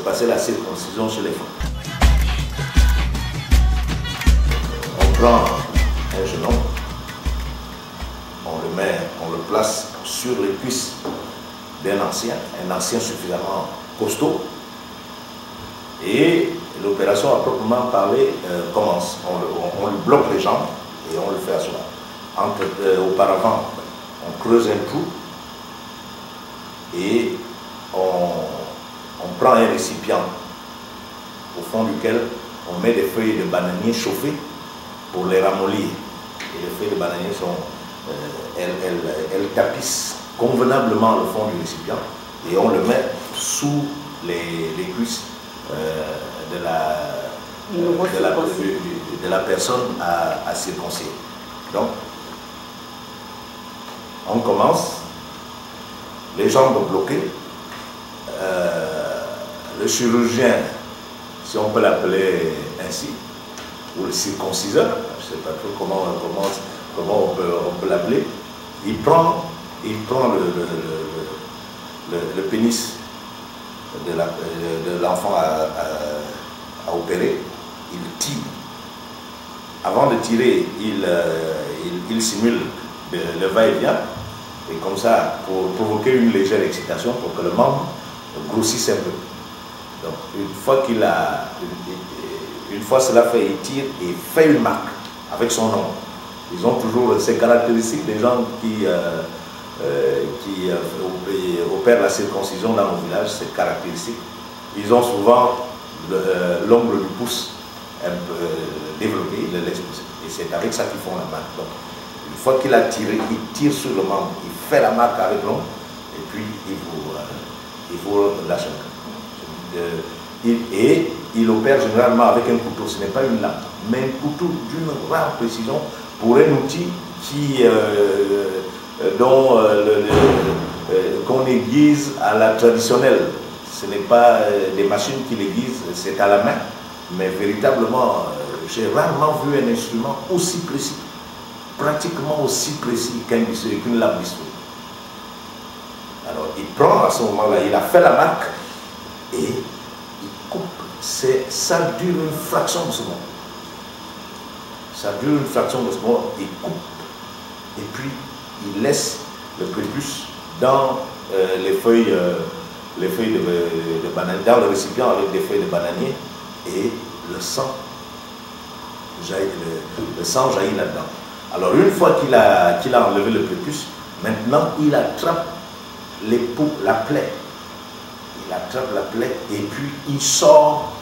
passer la circoncision chez les femmes. On prend un jeune homme, on le place sur les cuisses d'un ancien, un ancien suffisamment costaud, et l'opération à proprement parler commence. On lui bloque les jambes et on le fait asseoir. Auparavant, on creuse un trou et on prend un récipient au fond duquel on met des feuilles de bananier chauffées pour les ramollir. Et les feuilles de bananier elles tapissent convenablement le fond du récipient et on le met sous les cuisses de la personne à circoncire. Donc, on commence, les jambes bloquées, le chirurgien, si on peut l'appeler ainsi, ou le circonciseur, je ne sais pas trop comment on peut l'appeler, il prend le pénis de l'enfant à opérer, il tire. Avant de tirer, il simule le va-et-vient, et comme ça, pour provoquer une légère excitation, pour que le membre grossisse un peu. Donc, une fois cela fait, il tire et fait une marque avec son nom. Ils ont toujours ces caractéristiques des gens qui opèrent la circoncision dans nos villages, ces caractéristiques. Ils ont souvent l'ongle du pouce un peu développé, ils le laissent pousser. Et c'est avec ça qu'ils font la marque. Donc, une fois qu'il a tiré, il tire sur le membre, il fait la marque avec l'ongle, et puis il vous lâche un peu. Et il opère généralement avec un couteau, ce n'est pas une lame, mais un couteau d'une rare précision pour un outil qu'on aiguise à la traditionnelle. Ce n'est pas des machines qui l'aiguisent, c'est à la main. Mais véritablement, j'ai rarement vu un instrument aussi précis, pratiquement aussi précis qu'une lame bistouri. Alors, il prend à ce moment-là, il a fait la marque et il coupe. Ça dure une fraction de seconde. Ça dure une fraction de seconde, il coupe et puis il laisse le prépuce dans les feuilles de bananier, dans le récipient avec des feuilles de bananier, et le sang jaillit là-dedans. Alors une fois qu'il a enlevé le prépuce, maintenant il attrape la plaie. Il attrape la plaie et puis il sort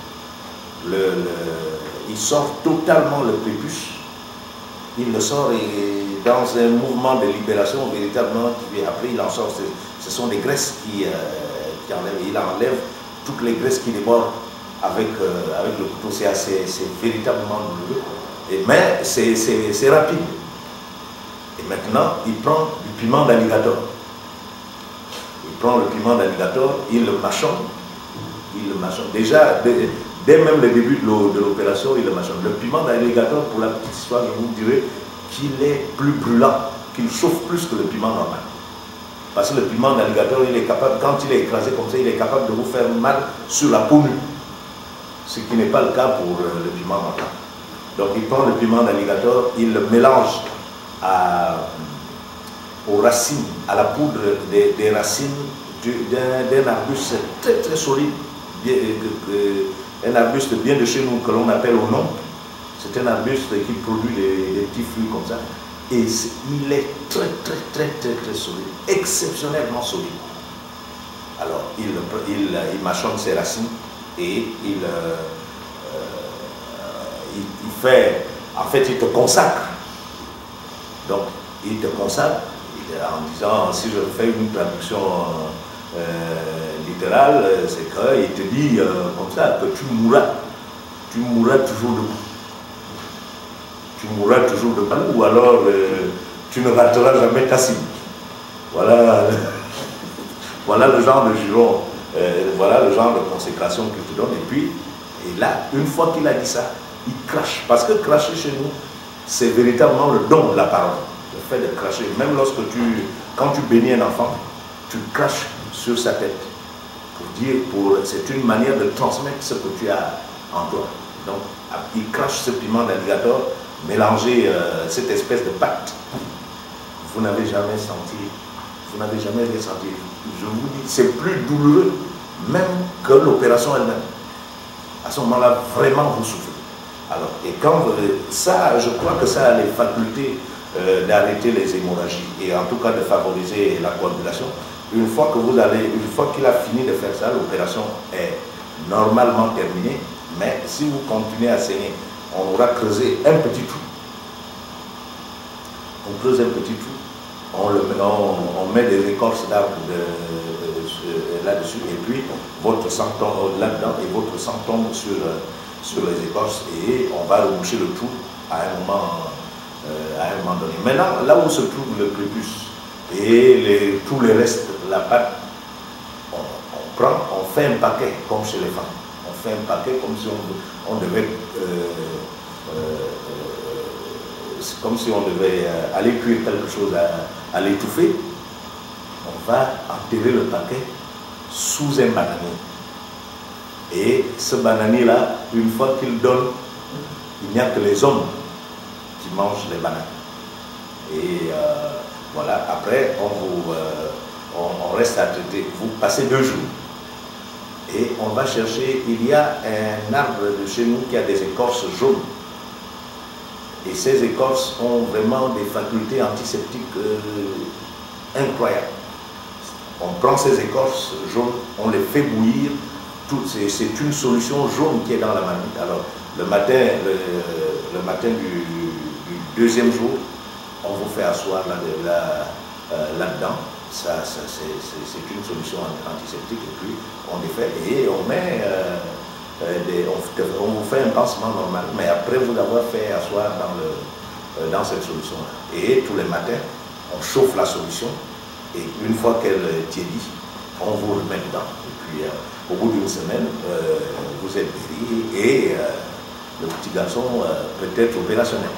totalement le prépuce. Il le sort et dans un mouvement de libération véritablement, après il en sort, ce sont des graisses qui enlèvent. Il enlève toutes les graisses qui débordent avec le couteau. C'est véritablement douloureux. Mais c'est rapide. Et maintenant, il prend du piment d'alligator. Il prend le piment d'alligator, il le mâchonne. Déjà, dès même le début de l'opération, il le mâchonne. Le piment d'alligator, pour la petite histoire, je vous dirais qu'il est plus brûlant, qu'il chauffe plus que le piment normal. Parce que le piment d'alligator, il est capable, quand il est écrasé comme ça, il est capable de vous faire mal sur la peau nue. Ce qui n'est pas le cas pour le piment normal. Donc il prend le piment d'alligator, il le mélange aux racines, à la poudre des racines d'un arbuste très très solide, un arbuste bien de chez nous que l'on appelle au nom. C'est un arbuste qui produit des petits fruits comme ça. Et il est très très très très très solide, exceptionnellement solide. Alors il mâchonne ses racines et il fait, en fait il te consacre. Donc il te consacre en disant, si je fais une traduction littérale, c'est qu'il te dit comme ça que tu mourras toujours debout. Tu mourras toujours debout, ou alors tu ne rateras jamais ta cible. Voilà le genre de juron, voilà le genre de consécration qu'il te donne. Et là, une fois qu'il a dit ça, il crache. Parce que cracher chez nous, c'est véritablement le don de la parole. Le fait de cracher. Même quand tu bénis un enfant, tu craches sur sa tête c'est une manière de transmettre ce que tu as en toi. Donc, il crache ce piment d'alligator, mélangé cette espèce de pâte. Vous n'avez jamais senti, vous n'avez jamais rien senti. Je vous dis, c'est plus douloureux même que l'opération elle-même. À ce moment-là, vraiment, vous souffrez. Alors, et quand ça, je crois que ça a les facultés d'arrêter les hémorragies et en tout cas de favoriser la coagulation. Une fois qu'il a fini de faire ça, l'opération est normalement terminée. Mais si vous continuez à saigner, on aura creusé un petit trou. On creuse un petit trou, on met des écorces d'arbres là-dessus, et puis votre sang tombe là-dedans, et votre sang tombe sur les écorces, et on va reboucher le trou à un moment donné. Maintenant, là où se trouve le prépuce et tous les restes, la pâte, on fait un paquet comme chez les femmes. On fait un paquet comme si on devait aller cuire quelque chose à l'étouffer. On va enterrer le paquet sous un bananier. Et ce bananier-là, une fois qu'il donne, il n'y a que les hommes qui mangent les bananes. Et voilà, après, on reste à traiter. Vous passez 2 jours. Et on va chercher, il y a un arbre de chez nous qui a des écorces jaunes. Et ces écorces ont vraiment des facultés antiseptiques incroyables. On prend ces écorces jaunes, on les fait bouillir. C'est une solution jaune qui est dans la marmite. Alors, le matin du 2e jour, on vous fait asseoir là-dedans. C'est une solution antiseptique. Et puis, on les fait et on met... on vous fait un pansement normal, mais après vous avoir fait asseoir dans cette solution-là. Et tous les matins, on chauffe la solution, et une fois qu'elle tiédit, on vous remet dedans. Et puis, au bout d'une semaine, vous êtes guéri, et le petit garçon peut être opérationnel.